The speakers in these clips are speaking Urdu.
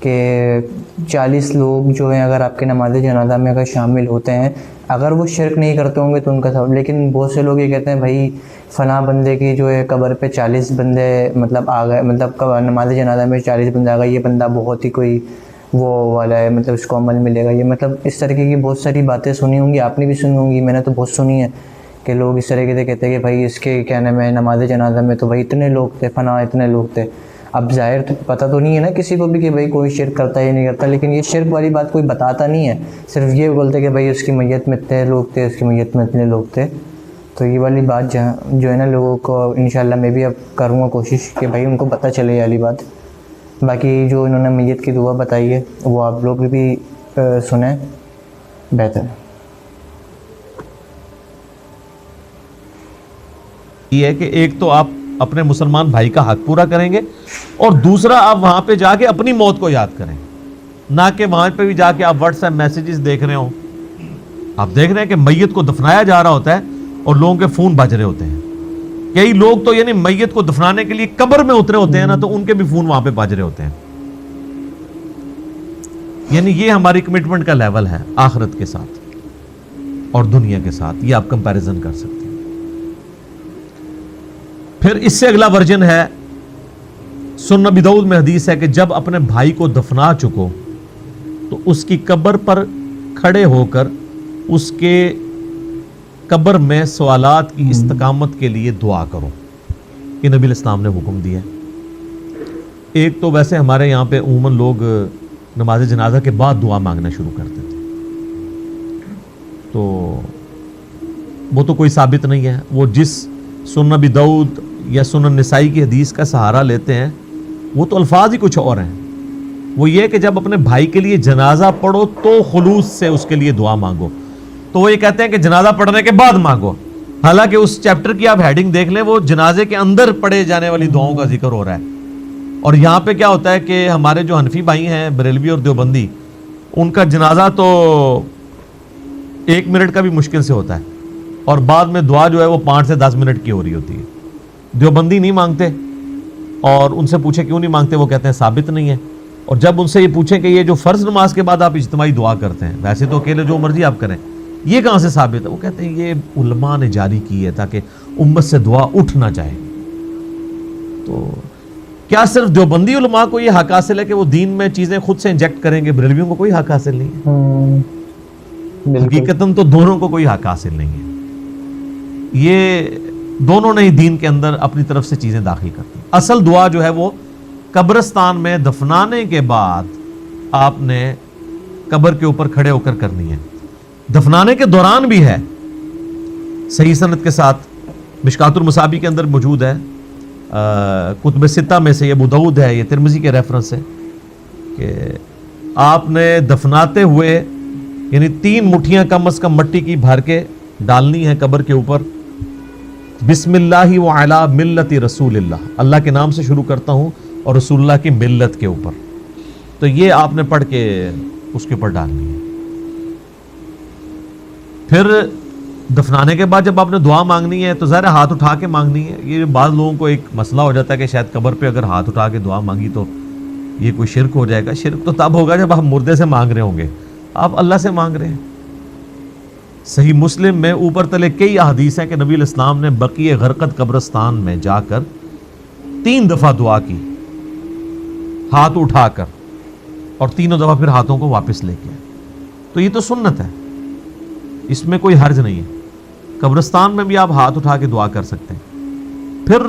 کہ 40 لوگ جو ہیں اگر آپ کے نماز جنازہ میں اگر شامل ہوتے ہیں، اگر وہ شرک نہیں کرتے ہوں گے تو ان کا سبب، لیکن بہت سے لوگ یہ کہتے ہیں بھائی فلاں بندے کی جو ہے قبر پہ 40 بندے مطلب آ گئے، مطلب نماز جنازہ میں 40 بندے آ گئے، یہ بندہ بہت ہی کوئی وہ والا ہے، مطلب اس کو عمل ملے گا، یہ مطلب اس طریقے کی بہت ساری باتیں سنی ہوں گی، آپ نے بھی سنی ہوں گی، میں نے تو بہت سنی ہے کہ لوگ اس طریقے سے کہتے ہیں کہ بھائی اس کے کیا نام ہے نماز جنازہ میں تو بھائی اتنے لوگ تھے، فلاں اتنے لوگ تھے۔ اب ظاہر تو پتہ تو نہیں ہے نا کسی کو بھی کہ بھائی کوئی شرک کرتا ہے یا نہیں کرتا، لیکن یہ شرک والی بات کوئی بتاتا نہیں ہے، صرف یہ بولتے کہ بھائی اس کی میت میں اتنے لوگ تھے، اس کی میت میں اتنے لوگ تھے۔ تو یہ والی بات جو ہے نا لوگوں کو انشاءاللہ میں بھی اب کروں گا کوشش کہ بھائی ان کو پتہ چلے یہ والی بات۔ باقی جو انہوں نے میت کی دعا بتائی ہے وہ آپ لوگ بھی سنیں، بہتر ہے۔ یہ ہے کہ ایک تو آپ اپنے مسلمان بھائی کا حق پورا کریں گے، اور دوسرا آپ وہاں پہ جا کے اپنی موت کو یاد کریں، نہ کہ وہاں پہ بھی جا کے آپ واٹس ایپ میسیجز دیکھ رہے ہوں۔ آپ دیکھ رہے ہیں کہ میت کو دفنایا جا رہا ہوتا ہے اور لوگوں کے فون بج رہے ہوتے ہیں، کئی لوگ تو یعنی میت کو دفنانے کے لیے قبر میں اترے ہوتے ہیں نا، تو ان کے بھی فون وہاں پہ بج رہے ہوتے ہیں۔ یعنی یہ ہماری کمٹمنٹ کا لیول ہے آخرت کے ساتھ اور دنیا کے ساتھ، یہ آپ کمپیریزن کر سکتے ہیں۔ پھر اس سے اگلا ورژن ہے، سنن ابی داؤد میں حدیث ہے کہ جب اپنے بھائی کو دفنا چکو تو اس کی قبر پر کھڑے ہو کر اس کے قبر میں سوالات کی استقامت کے لیے دعا کرو، یہ نبی الاسلام نے حکم دیا ہے۔ ایک تو ویسے ہمارے یہاں پہ عموماً لوگ نماز جنازہ کے بعد دعا مانگنا شروع کرتے تھے، تو وہ تو کوئی ثابت نہیں ہے، وہ جس سنن ابی داؤد یا سنن نسائی کی حدیث کا سہارا لیتے ہیں وہ تو الفاظ ہی کچھ اور ہیں۔ وہ یہ کہ جب اپنے بھائی کے لیے جنازہ پڑھو تو خلوص سے اس کے لیے دعا مانگو، تو وہ یہ کہتے ہیں کہ جنازہ پڑھنے کے بعد مانگو، حالانکہ اس چیپٹر کی آپ ہیڈنگ دیکھ لیں، وہ جنازے کے اندر پڑھے جانے والی دعاؤں کا ذکر ہو رہا ہے۔ اور یہاں پہ کیا ہوتا ہے کہ ہمارے جو حنفی بھائی ہیں بریلوی اور دیوبندی، ان کا جنازہ تو 1 منٹ کا بھی مشکل سے ہوتا ہے، اور بعد میں دعا جو ہے وہ 5 سے 10 منٹ کی ہو رہی ہوتی ہے۔ دیوبندی نہیں مانگتے، اور ان سے پوچھے کیوں نہیں مانگتے، وہ کہتے ہیں ثابت نہیں ہے۔ اور جب ان سے یہ پوچھیں کہ یہ جو فرض نماز کے بعد آپ اجتماعی دعا کرتے ہیں، ویسے تو اکیلے جو مرضی آپ کریں، یہ کہاں سے ثابت ہے؟ وہ کہتے ہیں یہ علماء نے جاری کی ہے تاکہ امت سے دعا اٹھ نہ جائے۔ تو کیا صرف دیوبندی علماء کو یہ حق حاصل ہے کہ وہ دین میں چیزیں خود سے انجیکٹ کریں گے؟ بریلویوں کو کوئی حق حاصل نہیں ہے۔ حقیقتاً تو دونوں کو کوئی حق حاصل نہیں ہے، یہ دونوں نے ہی دین کے اندر اپنی طرف سے چیزیں داخل کرتی ہیں۔ اصل دعا جو ہے وہ قبرستان میں دفنانے کے بعد آپ نے قبر کے اوپر کھڑے ہو کر کرنی ہے، دفنانے کے دوران بھی ہے، صحیح سند کے ساتھ، مشکات المصابی کے اندر موجود ہے، کتب ستہ میں سے یہ ابو داؤد ہے، یہ ترمذی کے ریفرنس ہے کہ آپ نے دفناتے ہوئے یعنی 3 مٹھیاں کم از کم مٹی کی بھر کے ڈالنی ہے قبر کے اوپر، بسم اللہ وعلی ملت رسول اللہ، اللہ کے نام سے شروع کرتا ہوں اور رسول اللہ کی ملت کے اوپر، تو یہ آپ نے پڑھ کے اس کے اوپر ڈالنی ہے۔ پھر دفنانے کے بعد جب آپ نے دعا مانگنی ہے تو ظاہر ہاتھ اٹھا کے مانگنی ہے۔ یہ بعض لوگوں کو ایک مسئلہ ہو جاتا ہے کہ شاید قبر پہ اگر ہاتھ اٹھا کے دعا مانگی تو یہ کوئی شرک ہو جائے گا۔ شرک تو تب ہوگا جب آپ مردے سے مانگ رہے ہوں گے، آپ اللہ سے مانگ رہے ہیں۔ صحیح مسلم میں اوپر تلے کئی احادیث ہیں کہ نبی علیہ السلام نے بقیع غرقد قبرستان میں جا کر 3 دفعہ دعا کی ہاتھ اٹھا کر، اور 3 دفعہ پھر ہاتھوں کو واپس لے کے، تو یہ تو سنت ہے، اس میں کوئی حرج نہیں ہے۔ قبرستان میں بھی آپ ہاتھ اٹھا کے دعا کر سکتے ہیں۔ پھر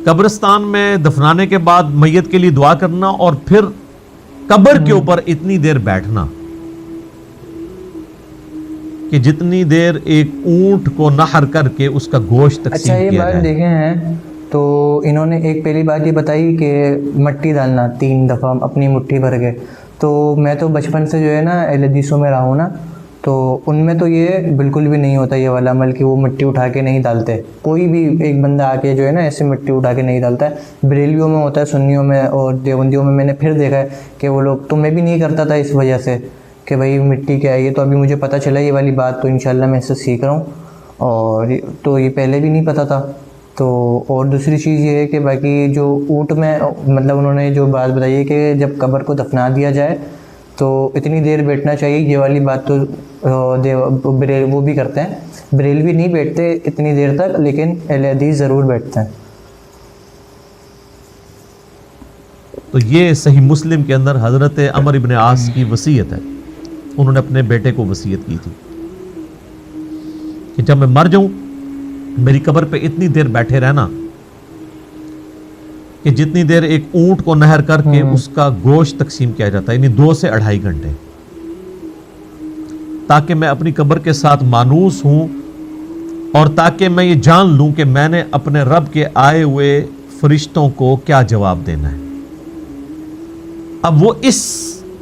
قبرستان میں دفنانے کے بعد میت کے لیے دعا کرنا، اور پھر قبر کے اوپر اتنی دیر بیٹھنا کہ جتنی دیر ایک اونٹ کو نحر کر کے اس کا گوشت تقسیم کیا جائے۔ اچھا، یہ بات دیکھیں ہیں تو انہوں نے ایک پہلی بات یہ بتائی کہ مٹی ڈالنا 3 دفعہ اپنی مٹھی بھر کے، تو میں تو بچپن سے جو ہے نا اہل حدیثوں میں رہا ہوں نا، تو ان میں تو یہ بالکل بھی نہیں ہوتا یہ والا عمل کہ وہ مٹی اٹھا کے نہیں ڈالتے، کوئی بھی ایک بندہ آ کے جو ہے نا ایسے مٹی اٹھا کے نہیں ڈالتا ہے۔ بریلویوں میں ہوتا ہے، سنیوں میں اور دیوبندیوں میں نے پھر دیکھا ہے کہ وہ لوگ، تو میں بھی نہیں کرتا تھا اس وجہ سے کہ بھائی مٹی کیا ہے، یہ تو ابھی مجھے پتہ چلا یہ والی بات، تو انشاءاللہ میں اس سے سیکھ رہا ہوں، اور تو یہ پہلے بھی نہیں پتہ تھا، تو اور دوسری چیز یہ ہے کہ باقی جو اونٹ میں مطلب انہوں نے جو بات بتائی ہے کہ جب قبر کو دفنا دیا جائے تو اتنی دیر بیٹھنا چاہیے، یہ والی بات تو وہ بھی کرتے ہیں، بریلوی نہیں بیٹھتے اتنی دیر تک، لیکن اہل حدیث ضرور بیٹھتے ہیں۔ تو یہ صحیح مسلم کے اندر حضرت عمر ابن عاص کی وصیت ہے، انہوں نے اپنے بیٹے کو وصیت کی تھی کہ جب میں مر جاؤں میری قبر پہ اتنی دیر بیٹھے رہنا کہ جتنی دیر ایک اونٹ کو نہر کر کے اس کا گوشت تقسیم کیا جاتا ہے، یعنی 2 سے 2.5 گھنٹے، تاکہ میں اپنی قبر کے ساتھ مانوس ہوں اور تاکہ میں یہ جان لوں کہ میں نے اپنے رب کے آئے ہوئے فرشتوں کو کیا جواب دینا ہے۔ اب وہ اس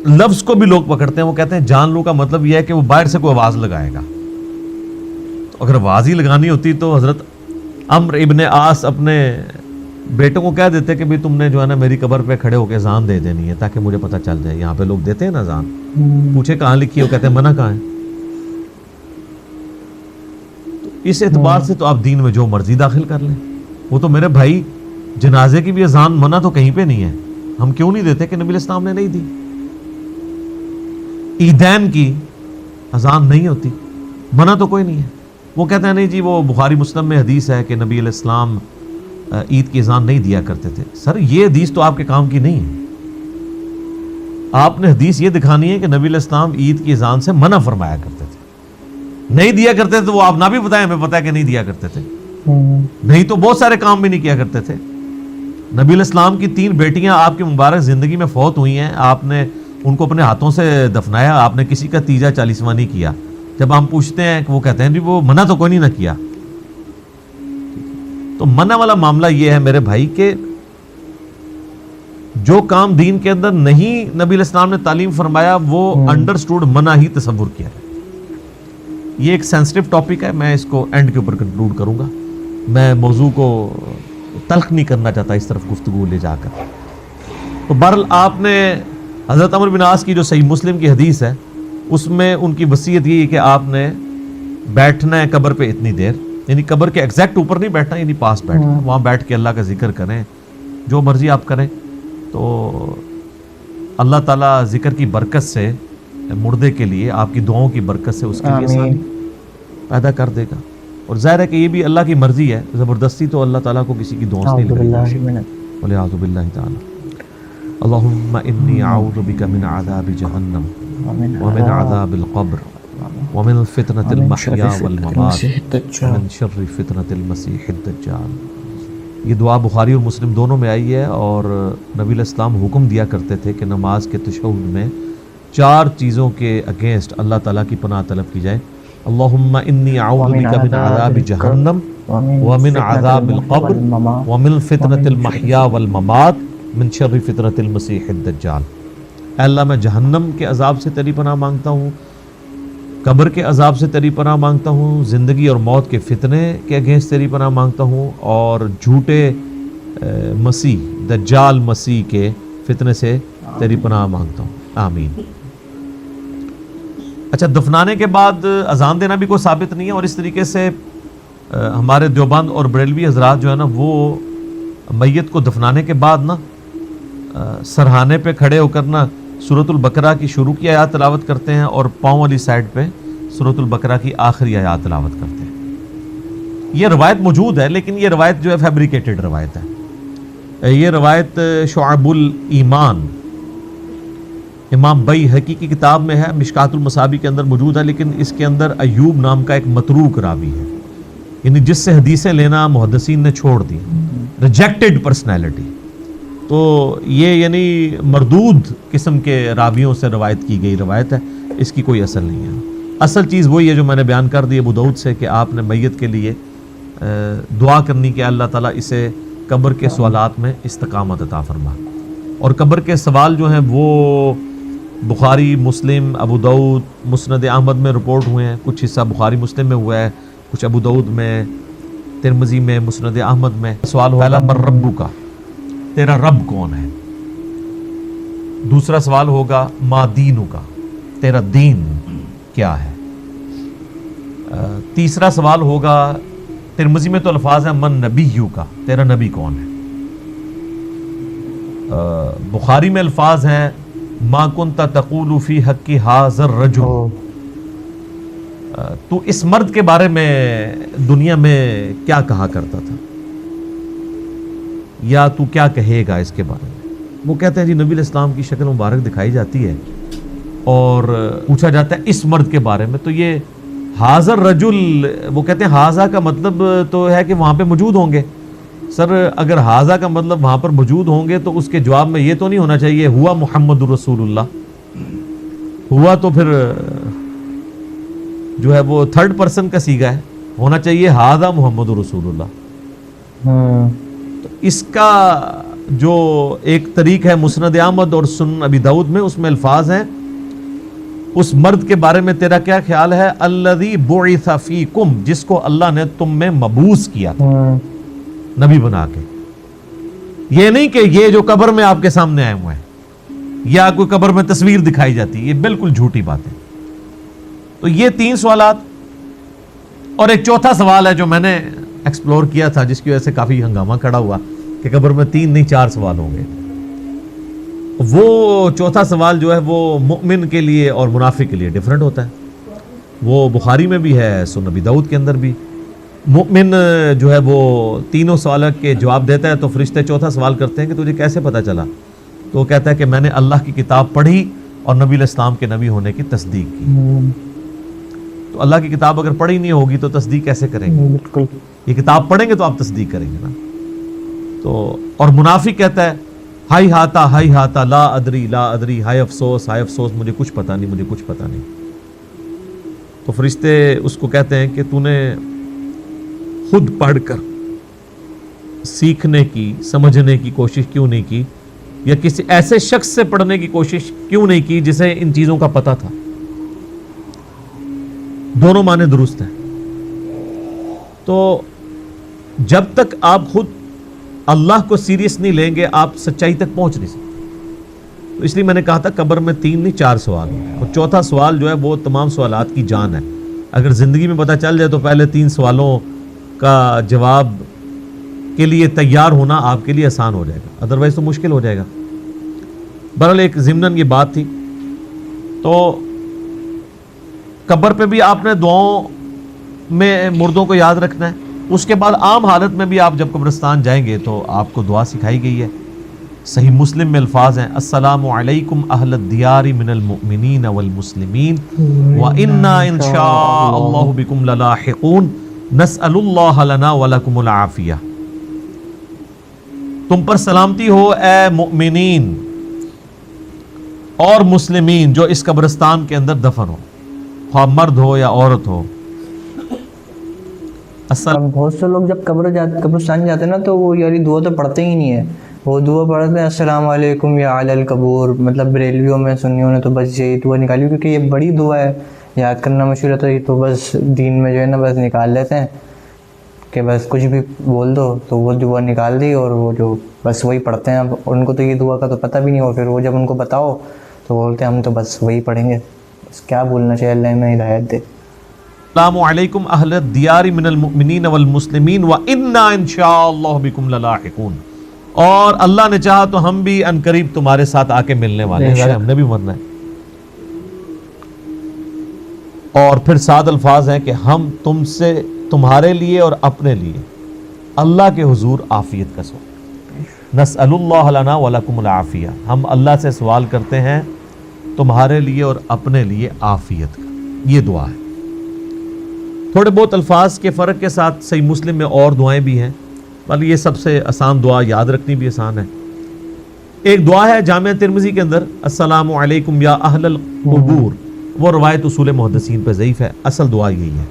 لفظ کو بھی لوگ پکڑتے ہیں، وہ کہتے ہیں جان لوں کا مطلب یہ ہے کہ وہ باہر سے کوئی آواز لگائے گا، تو اگر آواز ہی لگانی ہوتی تو حضرت عمر ابن عاص اپنے بیٹوں کو کہہ دیتے کہ بھی تم نے جو ہے نا میری قبر پہ کھڑے ہو کے اذان دے دینی ہے تاکہ مجھے پتہ چل جائے۔ یہاں پہ لوگ دیتے ہیں نا اذان، پوچھے کہاں لکھی ہے، وہ کہتے ہیں منع کہاں ہے۔ تو اس اعتبار سے تو آپ دین میں جو مرضی داخل کر لیں، وہ تو میرے بھائی جنازے کی بھی اذان منع تو کہیں پہ نہیں ہے، ہم کیوں نہیں دیتے کہ نبی علیہ السلام نے نہیں دی۔ عیدین کی اذان نہیں ہوتی، منع تو کوئی نہیں ہے۔ وہ کہتے ہیں نہیں جی وہ بخاری مسلم میں حدیث ہے کہ نبی علیہ السلام عید کی اذان نہیں دیا کرتے تھے۔ سر یہ حدیث تو آپ کے کام کی نہیں ہے، آپ نے حدیث یہ دکھانی ہے کہ نبی علیہ السلام عید کی اذان سے منع فرمایا کرتے تھے، نہیں دیا کرتے تھے تو وہ آپ نہ بھی بتائیں، ہمیں پتہ ہے کہ نہیں دیا کرتے تھے، نہیں تو بہت سارے کام بھی نہیں کیا کرتے تھے۔ نبی علیہ السلام کی 3 بیٹیاں آپ کی مبارک زندگی میں فوت ہوئی ہیں، آپ نے ان کو اپنے ہاتھوں سے دفنایا، آپ نے کسی کا تیجا 40واں نہیں کیا۔ جب ہم پوچھتے ہیں کہ وہ کہتے ہیں جی وہ منع تو کوئی نہیں نہ کیا۔ تو منع والا معاملہ یہ ہے میرے بھائی کہ جو کام دین کے اندر نہیں نبی علیہ السلام نے تعلیم فرمایا وہ انڈرسٹوڈ منع ہی تصور کیا ہے۔ یہ ایک سینسٹیو ٹاپک ہے، میں اس کو اینڈ کے اوپر کنکلوڈ کروں گا، میں موضوع کو تلخ نہیں کرنا چاہتا اس طرف گفتگو لے جا کر۔ تو بہرحال آپ نے حضرت عمر بن عاص کی جو صحیح مسلم کی حدیث ہے اس میں ان کی وصیت یہ ہے کہ آپ نے بیٹھنا ہے قبر پہ اتنی دیر، یعنی قبر کے ایگزیکٹ اوپر نہیں بیٹھنا، یعنی پاس بیٹھنا، وہاں بیٹھ کے اللہ کا ذکر کریں، جو مرضی آپ کریں، تو اللہ تعالیٰ ذکر کی برکت سے مردے کے لیے آپ کی دعاؤں کی برکت سے اس کے لیے آسانی پیدا کر دے گا۔ اور ظاہر ہے کہ یہ بھی اللہ کی مرضی ہے، زبردستی تو اللہ تعالیٰ کو کسی کی دعاؤں سے نہیں لگے۔ وَلِعَاذُ بِاللَّهِ تَعَالَى اللہم انی اعوذ بک من عذاب جہنم ومن عذاب القبر ومن فتنة المحیا والممات ومن شر فتنة المسیح الدجال۔ یہ دعا بخاری اور مسلم دونوں میں آئی ہے، اور نبی علیہ السلام حکم دیا کرتے تھے کہ نماز کے تشہد میں 4 چیزوں کے اگینسٹ اللہ تعالیٰ کی پناہ طلب کی جائے۔ اللہم انی اعوذ بک من عذاب جہنم ومن عذاب القبر ومن فتنة المحیا والممات من شر فتنة المسیح الدجال۔ اے اللہ میں جہنم کے عذاب سے تیری پناہ مانگتا ہوں، قبر کے عذاب سے تیری پناہ مانگتا ہوں، زندگی اور موت کے فتنے کے اگینسٹ تیری پناہ مانگتا ہوں، اور جھوٹے مسیح دجال مسیح کے فتنے سے تیری پناہ مانگتا ہوں، آمین۔ اچھا، دفنانے کے بعد اذان دینا بھی کوئی ثابت نہیں ہے، اور اس طریقے سے ہمارے دیوبند اور بریلوی حضرات جو ہے نا وہ میت کو دفنانے کے بعد نا سرہانے پہ کھڑے ہو کر نا سورۃ البقرہ کی شروع کی آیات تلاوت کرتے ہیں، اور پاؤں والی سائڈ پہ سورۃ البقرہ کی آخری آیات تلاوت کرتے ہیں۔ یہ روایت موجود ہے، لیکن یہ روایت جو ہے فیبریکیٹڈ روایت ہے۔ یہ روایت شعب الایمان امام بیہقی کی کتاب میں ہے، مشکات المصابیح کے اندر موجود ہے، لیکن اس کے اندر ایوب نام کا ایک متروک راوی ہے، یعنی جس سے حدیثیں لینا محدثین نے چھوڑ دی، ریجیکٹڈ پرسنالٹی۔ تو یہ یعنی مردود قسم کے راویوں سے روایت کی گئی روایت ہے، اس کی کوئی اصل نہیں ہے۔ اصل چیز وہی ہے جو میں نے بیان کر دی ابو داؤد سے، کہ آپ نے میت کے لیے دعا کرنی کہ اللہ تعالیٰ اسے قبر کے سوالات میں استقامت عطا فرما۔ اور قبر کے سوال جو ہیں وہ بخاری، مسلم، ابو داؤد، مسند احمد میں رپورٹ ہوئے ہیں، کچھ حصہ بخاری مسلم میں ہوا ہے، کچھ ابو داؤد میں، ترمذی میں، مسند احمد میں۔ سوال ہوگا من ربک، تیرا رب کون ہے؟ دوسرا سوال ہوگا ما دینک، تیرا دین کیا ہے؟ تیسرا سوال ہوگا ترمذی میں تو الفاظ ہیں من نبیو کا، تیرا نبی کون ہے. بخاری میں الفاظ ہیں ما کنت تقول فی حق ھذا الرجل، تو اس مرد کے بارے میں دنیا میں کیا کہا کرتا تھا، یا تو کیا کہے گا اس کے بارے میں. وہ کہتے ہیں جی نبی علیہ السلام کی شکل مبارک دکھائی جاتی ہے اور پوچھا جاتا ہے اس مرد کے بارے میں، تو یہ حاضر رجل، وہ کہتے ہیں حاضہ کا مطلب تو ہے کہ وہاں پہ موجود ہوں گے. سر اگر حاضہ کا مطلب وہاں پر موجود ہوں گے تو اس کے جواب میں یہ تو نہیں ہونا چاہیے ہوا محمد رسول اللہ، ہوا تو پھر جو ہے وہ تھرڈ پرسن کا صیغہ ہے، ہونا چاہیے حاضہ محمد رسول اللہ. تو اس کا جو ایک طریق ہے مسند احمد اور سنن ابی داؤد میں، اس میں الفاظ ہیں اس مرد کے بارے میں تیرا کیا خیال ہے، الذی بعث فیکم، جس کو اللہ نے تم میں مبعوث کیا تھا نبی بنا کے. یہ نہیں کہ یہ جو قبر میں آپ کے سامنے آئے ہوئے ہیں یا کوئی قبر میں تصویر دکھائی جاتی، یہ بالکل جھوٹی بات ہے. تو یہ 3 سوالات، اور ایک چوتھا سوال ہے جو میں نے ایکسپلور کیا تھا جس کی وجہ سے کافی ہنگامہ کھڑا ہوا کہ قبر میں 3 نہیں 4 سوال ہوں گے. وہ چوتھا سوال جو ہے وہ مؤمن کے لیے اور منافق کے لیے ڈیفرنٹ ہوتا ہے. وہ بخاری میں بھی ہے، سنن ابی داؤد کے اندر بھی. مؤمن جو ہے وہ تینوں سوالوں کے جواب دیتا ہے تو فرشتے چوتھا سوال کرتے ہیں کہ تجھے کیسے پتہ چلا، تو وہ کہتا ہے کہ میں نے اللہ کی کتاب پڑھی اور نبی علیہ السلام کے نبی ہونے کی تصدیق کی. تو اللہ کی کتاب اگر پڑھی نہیں ہوگی تو تصدیق کیسے کریں گے؟ بالکل. یہ کتاب پڑھیں گے تو آپ تصدیق کریں گے نا. تو اور منافق کہتا ہے ہائی ہاتا لا ادری، ہائے افسوس مجھے کچھ پتہ نہیں. تو فرشتے اس کو کہتے ہیں کہ تو نے خود پڑھ کر سیکھنے کی سمجھنے کی کوشش کیوں نہیں کی، یا کسی ایسے شخص سے پڑھنے کی کوشش کیوں نہیں کی جسے ان چیزوں کا پتہ تھا. دونوں معنی درست ہیں. تو جب تک آپ خود اللہ کو سیریس نہیں لیں گے آپ سچائی تک پہنچ نہیں سکتے. تو اس لیے میں نے کہا تھا قبر میں 3 نہیں 4 سوال ہیں، اور چوتھا سوال جو ہے وہ تمام سوالات کی جان ہے. اگر زندگی میں پتہ چل جائے تو پہلے 3 سوالوں کا جواب کے لیے تیار ہونا آپ کے لیے آسان ہو جائے گا، ادروائز تو مشکل ہو جائے گا. بہرحال ایک ضمناً یہ بات تھی. تو قبر پہ بھی آپ نے دعاؤں میں مردوں کو یاد رکھنا ہے. اس کے بعد عام حالت میں بھی آپ جب قبرستان جائیں گے تو آپ کو دعا سکھائی گئی ہے. صحیح مسلم میں الفاظ ہیں السلام علیکم اہل الدیار من المؤمنین والمسلمین وَإِنَّا إِن شَاءَ اللَّهُ بِكُمْ لَلَاحِقُونَ نَسْأَلُ اللَّهَ لَنَا وَلَكُمُ الْعَافِيَةَ. تم پر سلامتی ہو اے مؤمنین اور مسلمین جو اس قبرستان کے اندر دفن ہو، خواہ مرد ہو یا عورت ہو. بہت سے لوگ جب قبرستان جاتے ہیں نا تو وہ یاری دعا تو پڑھتے ہی نہیں ہے. وہ دعا پڑھتے ہیں السلام علیکم یا علی القبور. مطلب بریلویوں میں سنیوں نے تو بس یہی دعا نکالی کیونکہ یہ بڑی دعا ہے، یاد کرنا مشہور ہے. تو بس دین میں جو ہے نا بس نکال لیتے ہیں کہ بس کچھ بھی بول دو تو وہ دعا نکال دی، اور وہ جو بس وہی پڑھتے ہیں. ان کو تو یہ دعا کا تو پتہ بھی نہیں ہو، پھر وہ جب ان کو بتاؤ تو بولتے ہیں ہم تو بس وہی پڑھیں گے. بس کیا بولنا چاہیے، اللہ میں ہدایت دے. السلام علیکم اہل الدیار من المؤمنین والمسلمین وَإِنَّا إِن شَاءَ اللَّهُ بِكُمْ لَلَاحِقُونَ. اور اللہ نے چاہا تو ہم بھی ان قریب تمہارے ساتھ آ کے ملنے والے ہیں، ہم نے بھی مرنا ہے. اور پھر 7 الفاظ ہیں کہ ہم تم سے تمہارے لیے اور اپنے لیے اللہ کے حضور عافیت کا سوال، نسأل اللہ لنا ولکم العافیہ، ہم اللہ سے سوال کرتے ہیں تمہارے لیے اور اپنے لیے عافیت کا. یہ دعا ہے. تھوڑے بہت الفاظ کے فرق کے ساتھ صحیح مسلم میں اور دعائیں بھی ہیں، بلکہ یہ سب سے آسان دعا، یاد رکھنی بھی آسان ہے. ایک دعا ہے جامعہ ترمذی کے اندر السلام علیکم یا اہل القبور. وہ روایت اصول محدثین پہ ضعیف ہے، اصل دعا یہی ہے.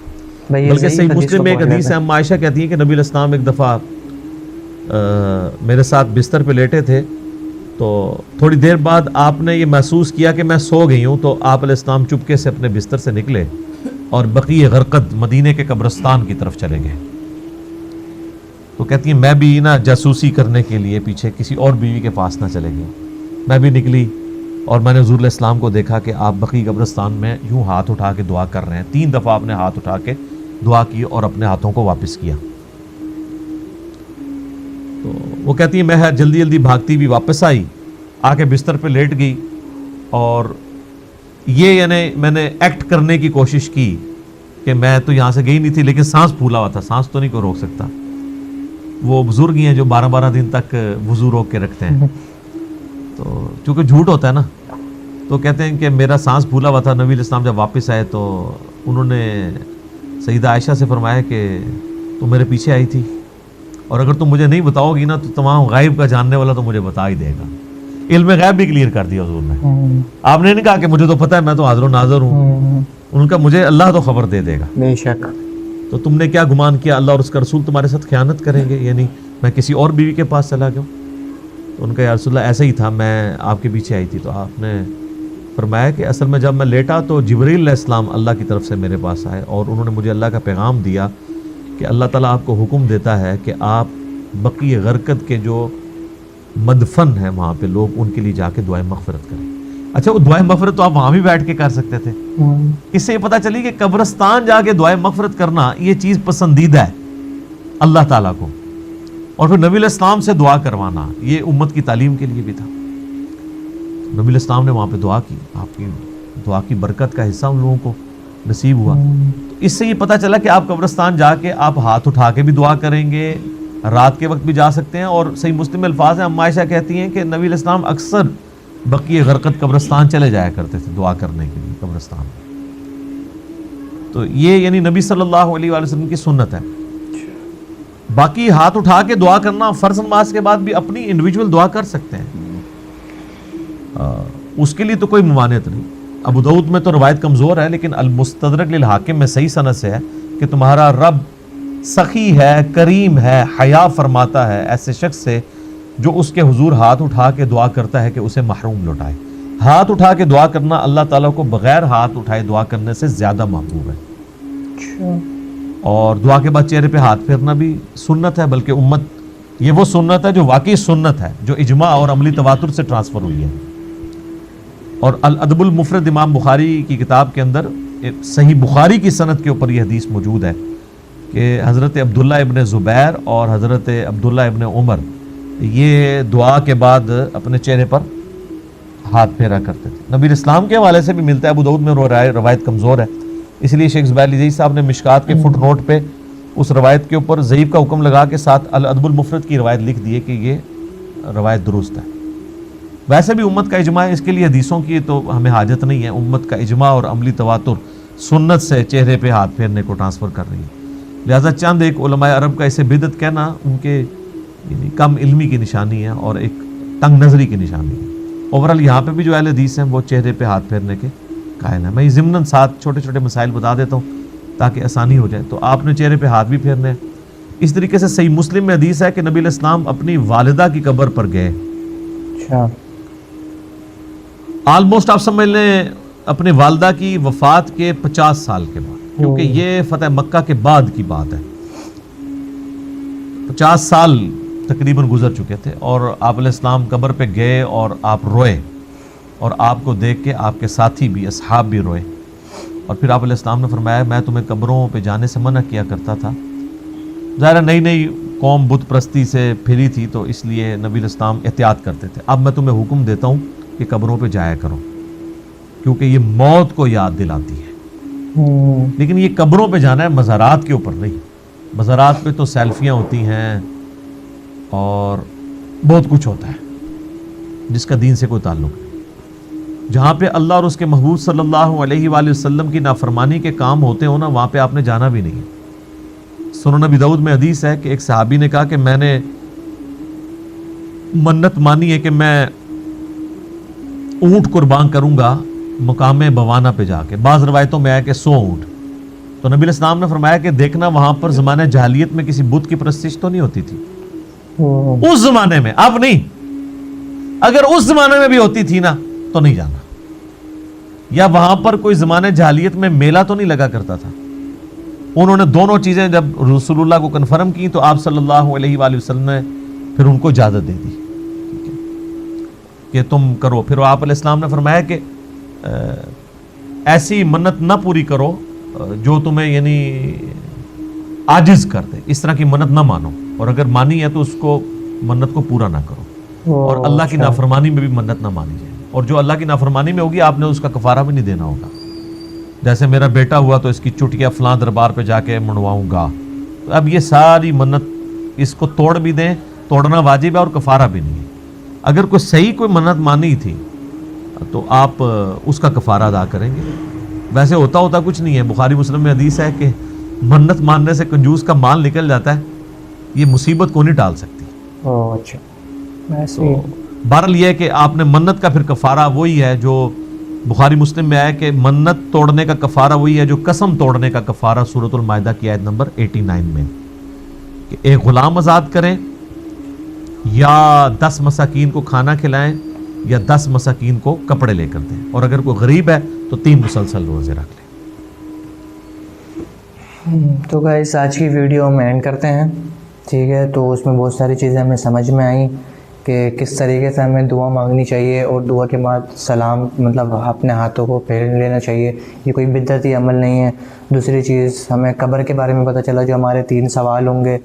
بلکہ صحیح مسلم میں ایک حدیث ہے، ہم عائشہ کہتی ہیں کہ نبی علیہ السلام ایک دفعہ میرے ساتھ بستر پہ لیٹے تھے، تو تھوڑی دیر بعد آپ نے یہ محسوس کیا کہ میں سو گئی ہوں، تو آپ علیہ السلام چپکے سے اپنے بستر سے نکلے اور بقیع غرقد مدینے کے قبرستان کی طرف چلے گئے. تو کہتی ہیں میں بھی نا جاسوسی کرنے کے لیے پیچھے کسی اور بیوی کے پاس نہ چلے گئے. میں بھی نکلی اور میں نے حضور علیہ السلام کو دیکھا کہ آپ بقیع قبرستان میں یوں ہاتھ اٹھا کے دعا کر رہے ہیں. 3 دفعہ آپ نے ہاتھ اٹھا کے دعا کی اور اپنے ہاتھوں کو واپس کیا. وہ کہتی ہے میں جلدی جلدی بھاگتی ہوئی واپس آئی, آ کے بستر پہ لیٹ گئی, اور یہ یعنی میں نے ایکٹ کرنے کی کوشش کی کہ میں تو یہاں سے گئی نہیں تھی, لیکن سانس پھولا ہوا تھا, سانس تو نہیں کو روک سکتا. وہ بزرگ ہی ہیں جو 12 دن تک وضو روک کے رکھتے ہیں, تو چونکہ جھوٹ ہوتا ہے نا, تو کہتے ہیں کہ میرا سانس پھولا ہوا تھا. نبی علیہ السلام جب واپس آئے تو انہوں نے سیدہ عائشہ سے فرمایا کہ تم میرے پیچھے آئی تھی, اور اگر تم مجھے نہیں بتاؤ گی نا تو تمام غائب کا جاننے والا تو مجھے بتا ہی دے گا. علم غیب بھی کلیئر کر دیا حضور نے. آپ نے نہیں کہا کہ مجھے تو پتہ ہے, میں تو حاضر و ناظر ہوں. ان کا مجھے اللہ تو خبر دے دے گا. بے شک. تو تم نے کیا گمان کیا اللہ اور اس کا رسول تمہارے ساتھ خیانت کریں گے, یعنی میں کسی اور بیوی کے پاس چلا گیا ہوں؟ تو ان کا یا رسول اللہ ایسا ہی تھا, میں آپ کے پیچھے آئی تھی. تو آپ نے فرمایا کہ اصل میں جب میں لیٹا تو جبرائیل علیہ السلام اللہ کی طرف سے میرے پاس آئے, اور انہوں نے مجھے اللہ کا پیغام دیا کہ اللہ تعالیٰ آپ کو حکم دیتا ہے کہ آپ بقی غرقد کے جو مدفن ہیں وہاں پہ لوگ, ان کے لیے جا کے دعائیں مغفرت کریں. اچھا, وہ دعائیں مغفرت تو آپ وہاں بھی بیٹھ کے کر سکتے تھے. اس سے یہ پتہ چلی کہ قبرستان جا کے دعائیں مغفرت کرنا یہ چیز پسندیدہ ہے اللہ تعالیٰ کو, اور پھر نبی علیہ السلام سے دعا کروانا یہ امت کی تعلیم کے لیے بھی تھا. نبی علیہ السلام نے وہاں پہ دعا کی, آپ کی دعا کی برکت کا حصہ ان لوگوں کو نصیب ہوا. تو اس سے یہ پتہ چلا کہ آپ قبرستان جا کے آپ ہاتھ اٹھا کے بھی دعا کریں گے, رات کے وقت بھی جا سکتے ہیں. اور صحیح مسلم میں الفاظ ہیں, ام عائشہ کہتی ہیں کہ نبی علیہ السلام اکثر بقیع غرقد قبرستان چلے جایا کرتے تھے دعا کرنے کے لیے قبرستان. تو یہ یعنی نبی صلی اللہ علیہ وآلہ وسلم کی سنت ہے. باقی ہاتھ اٹھا کے دعا کرنا فرض نماز کے بعد بھی اپنی انڈیویجول دعا کر سکتے ہیں, اس کے لیے تو کوئی ممانعت نہیں. ابو داؤد میں تو روایت کمزور ہے, لیکن المستدرک للحاکم میں صحیح سند سے ہے کہ تمہارا رب سخی ہے, کریم ہے, حیا فرماتا ہے ایسے شخص سے جو اس کے حضور ہاتھ اٹھا کے دعا کرتا ہے کہ اسے محروم لوٹائے. ہاتھ اٹھا کے دعا کرنا اللہ تعالیٰ کو بغیر ہاتھ اٹھائے دعا کرنے سے زیادہ محبوب ہے. اور دعا کے بعد چہرے پہ ہاتھ پھیرنا بھی سنت ہے, بلکہ امت یہ وہ سنت ہے جو واقعی سنت ہے, جو اجماع اور عملی تواتر سے ٹرانسفر ہوئی ہے. اور الادب المفرد امام بخاری کی کتاب کے اندر صحیح بخاری کی سند کے اوپر یہ حدیث موجود ہے کہ حضرت عبداللہ ابن زبیر اور حضرت عبداللہ ابن عمر یہ دعا کے بعد اپنے چہرے پر ہاتھ پھیرا کرتے تھے. نبی اسلام کے حوالے سے بھی ملتا ہے, ابو داؤد میں روایت کمزور ہے, اس لیے شیخ زبیر علی صاحب نے مشکات کے فٹ نوٹ پہ اس روایت کے اوپر ضعیف کا حکم لگا کے ساتھ الادب المفرد کی روایت لکھ دیے کہ یہ روایت درست ہے. ویسے بھی امت کا اجماع ہے, اس کے لیے حدیثوں کی تو ہمیں حاجت نہیں ہے. امت کا اجماع اور عملی تواتر سنت سے چہرے پہ ہاتھ پھیرنے کو ٹرانسفر کر رہی ہے. لہٰذا چند ایک علماء عرب کا اسے بدعت کہنا ان کے یعنی کم علمی کی نشانی ہے اور ایک تنگ نظری کی نشانی ہے. اوورال یہاں پہ بھی جو اہل حدیث ہیں وہ چہرے پہ ہاتھ پھیرنے کے قائل ہیں. میں یہ ضمناً ساتھ چھوٹے چھوٹے مسائل بتا دیتا ہوں تاکہ آسانی ہو جائے. تو آپ نے چہرے پہ ہاتھ بھی پھیرنے ہیں. اس طریقے سے صحیح مسلم میں حدیث ہے کہ نبی علیہ السلام اپنی والدہ کی قبر پر گئے. اچھا, آلموسٹ آپ سمجھ لیں اپنے والدہ کی وفات کے 50 سال کے بعد, کیونکہ یہ فتح مکہ کے بعد کی بات ہے. 50 سال تقریباً گزر چکے تھے اور آپ علیہ السلام قبر پہ گئے اور آپ روئے, اور آپ کو دیکھ کے آپ کے ساتھی بھی اصحاب بھی روئے. اور پھر آپ علیہ السلام نے فرمایا میں تمہیں قبروں پہ جانے سے منع کیا کرتا تھا. ظاہر نئی نئی قوم بت پرستی سے پھری تھی تو اس لیے نبی علیہ السلام احتیاط کرتے تھے. اب میں تمہیں حکم دیتا ہوں کہ قبروں پہ جایا کرو, کیونکہ یہ موت کو یاد دلاتی ہے. لیکن یہ قبروں پہ جانا ہے, مزارات کے اوپر نہیں. مزارات پہ تو سیلفیاں ہوتی ہیں اور بہت کچھ ہوتا ہے جس کا دین سے کوئی تعلق نہیں. جہاں پہ اللہ اور اس کے محبوب صلی اللہ علیہ وآلہ وسلم کی نافرمانی کے کام ہوتے ہوں نا, وہاں پہ آپ نے جانا بھی نہیں. سنن نبی داؤد میں حدیث ہے کہ ایک صحابی نے کہا کہ میں نے منت مانی ہے کہ میں اونٹ قربان کروں گا مقام بوانا پہ جا کے. بعض روایتوں میں ہے کہ 100 اونٹ. تو نبی علیہ السلام نے فرمایا کہ دیکھنا وہاں پر زمانہ جاہلیت میں کسی بت کی پرستش تو نہیں ہوتی تھی اس زمانے میں, اب نہیں. اگر اس زمانے میں بھی ہوتی تھی نا تو نہیں جانا. یا وہاں پر کوئی زمانہ جاہلیت میں میلہ تو نہیں لگا کرتا تھا. انہوں نے دونوں چیزیں جب رسول اللہ کو کنفرم کی تو آپ صلی اللہ علیہ وآلہ وسلم نے پھر ان کو اجازت دے دی کہ تم کرو. پھر آپ علیہ السلام نے فرمایا کہ ایسی منت نہ پوری کرو جو تمہیں یعنی عاجز کر دے, اس طرح کی منت نہ مانو, اور اگر مانی ہے تو اس کو منت کو پورا نہ کرو, اور اللہ کی اچھا۔ نافرمانی میں بھی منت نہ مانی جائے, اور جو اللہ کی نافرمانی میں ہوگی آپ نے اس کا کفارہ بھی نہیں دینا ہوگا. جیسے میرا بیٹا ہوا تو اس کی چٹکیاں فلاں دربار پہ جا کے منواؤں گا, تو اب یہ ساری منت اس کو توڑ بھی دیں, توڑنا واجب ہے اور کفارہ بھی نہیں ہے. اگر کوئی صحیح کوئی منت مانی تھی تو آپ اس کا کفارہ ادا کریں گے. ویسے ہوتا کچھ نہیں ہے. بخاری مسلم میں حدیث ہے کہ منت ماننے سے کنجوس کا مال نکل جاتا ہے, یہ مصیبت کو نہیں ٹال سکتی. اچھا ایسے تو بہرحال یہ ہے کہ آپ نے منت کا پھر کفارہ وہی ہے جو بخاری مسلم میں آیا کہ منت توڑنے کا کفارہ وہی ہے جو قسم توڑنے کا کفارہ سورۃ المائدہ کی آیت نمبر 89 میں, کہ ایک غلام آزاد کریں یا 10 مساکین کو کھانا کھلائیں یا 10 مساکین کو کپڑے لے کر دیں, اور اگر کوئی غریب ہے تو 3 مسلسل روزے رکھ لیں. تو گائز آج کی ویڈیو ہم اینڈ کرتے ہیں, ٹھیک ہے. تو اس میں بہت ساری چیزیں ہمیں سمجھ میں آئیں کہ کس طریقے سے ہمیں دعا مانگنی چاہیے, اور دعا کے بعد سلام مطلب اپنے ہاتھوں کو پھیر لینا چاہیے, یہ کوئی بدعتی عمل نہیں ہے. دوسری چیز ہمیں قبر کے بارے میں پتہ چلا, جو ہمارے 3 سوال ہوں گے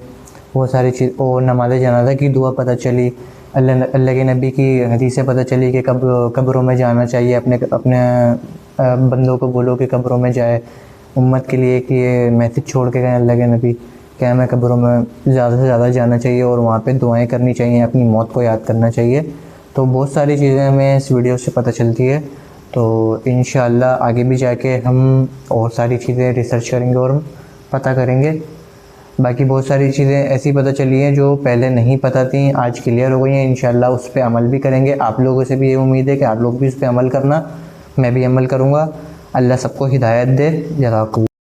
وہ ساری چیز, اور نماز جنازہ کی دعا پتہ چلی, اللہ کے نبی کی حدیثیں پتہ چلی کہ قبروں میں جانا چاہیے, اپنے بندوں کو بولو کہ قبروں میں جائے, امت کے لیے کہ یہ میسج چھوڑ کے گئے اللہ کے نبی کہ ہمیں قبروں میں زیادہ سے زیادہ جانا چاہیے اور وہاں پہ دعائیں کرنی چاہیے, اپنی موت کو یاد کرنا چاہیے. تو بہت ساری چیزیں ہمیں اس ویڈیو سے پتہ چلتی ہے. تو انشاءاللہ آگے بھی جا کے ہم اور ساری چیزیں ریسرچ کریں گے اور پتہ کریں گے. باقی بہت ساری چیزیں ایسی پتہ چلی ہیں جو پہلے نہیں پتہ تھیں, آج کلیئر ہو گئی ہیں. انشاءاللہ اس پہ عمل بھی کریں گے. آپ لوگوں سے بھی یہ امید ہے کہ آپ لوگ بھی اس پہ عمل کرنا, میں بھی عمل کروں گا. اللہ سب کو ہدایت دے. جزاک اللہ.